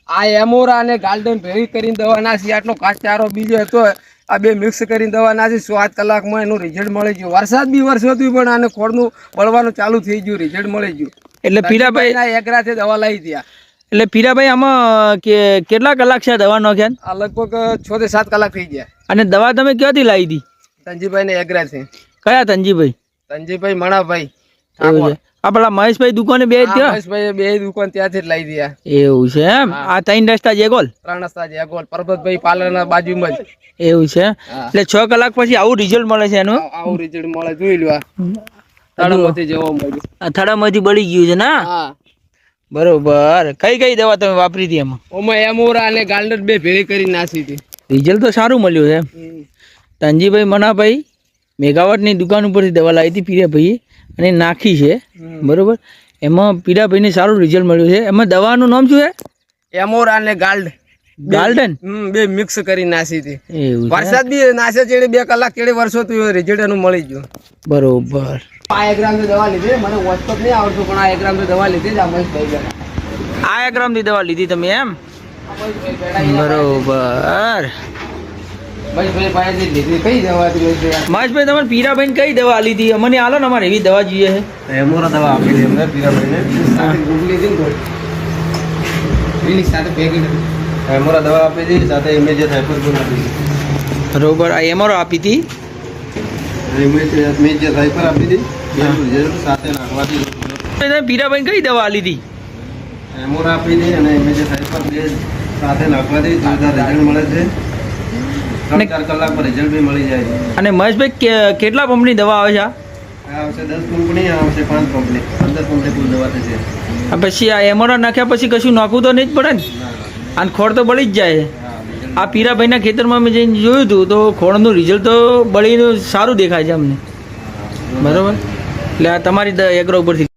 આ એમોરા અને ગાલ્ડન ભેગી કરીને દવા નાસી, આટલો ઘાસચારો બીજો હતો, આ બે મિક્સ કરીને દવા નાસી, 7 કલાકમાં એનું રિઝલ્ટ મળી ગયું. વરસાદ બી વર્ષો હતું પણ આને ખોળનું બળવાનું ચાલુ થઈ ગયું, રિઝલ્ટ મળી ગયું. એટલે પીરાભાઈ એકરાથી દવા લાવી હતી. એટલે પીરાભાઈ આમાં કેટલા કલાક છે દવા નાખ્યા? આ લગભગ 6 થી 7 કલાક થઈ ગયા. અને દવા તમે ક્યાંથી લાવી હતી? તંજીભાઈ ને એગરાથી. કયા તંજીભાઈ? તંજીભાઈ મણાભાઈ. એવું છે. આ પેલા મહેશભાઈ દુકાને બે ત્યાં? મહેશભાઈ બે દુકાન ત્યાંથી જ લાવી દીધા. એવું છે એમ. આ 3 રસ્તા જેગોલ? 3 રસ્તા જેગોલ, પરબતભાઈ પાર્લરના બાજુમાં જ. એવું છે. એટલે 6 કલાક પછી આવું રિઝલ્ટ મળે છે એનું? આવું રિઝલ્ટ મળે, જોઈ લો. તળાવમાંથી જેવો મળ્યું. અથડામાંથી બળી ગયું છે ને? હા બરોબર. કઈ દવા તમે વાપરી હતી એમાં? ઓમાં એમોરા અને ગાલ્ડન બે ભેળી કરી નાસી હતી. રિઝલ્ટ તો સારું મળ્યું છે. તંજીભાઈ મનાભાઈ મેગાવાટની દુકાન ઉપરથી દવા લાવી હતી પીરાભાઈએ અને નાખી છે, બરોબર. એમાં પીરાભાઈને સારું રિઝલ્ટ મળ્યું છે. એમાં દવાનું નામ શું છે? એમોરા અને ગાલ્ડન બે મિક્સ કરી નાસી હતી. એવું વરસાદ બી નાસે ચેડે 2 કલાક ચેડે વર્ષો રિઝલ્ટ એનું મળી ગયું. બરોબર. 1 ગ્રામની દવા લીધી, મને વોટ્સઅપ નહીં આવડતું પણ 1 ગ્રામની દવા લીધી જ. આ 1 ગ્રામની દવા લીધી તમે એમ? બરોબર. કઈ દવા હતી મહેશભાઈ? તમારે પીરાભાઈ કઈ દવા લીધી? અમને આલો ને, અમારે એવી દવા જોઈએ છે. એમોરા દવા આપી હતી અમને પીરાભાઈને. ગુગલી હતી ને એની સાથે પેકેટ એમોરા દવા આપી હતી, સાથે ઇમેજિયસ હાઇપર આપી હતી. બરોબર. આ એમઆરઓ આપી હતી, ઇમેજિયસ હાઇપર આપી હતી સાથે નાખવાથી. પીરાભાઈ કઈ દવા લીધી? એમોરા આપી હતી અને ઇમેજિયસ હાઇપર બે સાથે નાખવાથી જોરદાર રિઝલ્ટ મળે છે. 3-4 કલાકમાં રિઝલ્ટ બી મળી જાય છે. અને મહેશભાઈ કેટલા પંપની દવા આવે છે? આ આવશે 10 કંપની, આ આવશે 5 કંપની, 15 કંપની કુલ દવા થશે. પછી આ એમઆરઓ નાખ્યા પછી કશું નાખવું તો નહીં જ પડે ને? અને ખોળ તો બળી જ જાય. આ પીરાભાઈના ખેતરમાં મેં જઈને જોયું હતું તો ખોળનું રિઝલ્ટ તો બળીનું સારું દેખાય છે અમને, બરોબર. એટલે આ તમારી એગ્રો ઉપરથી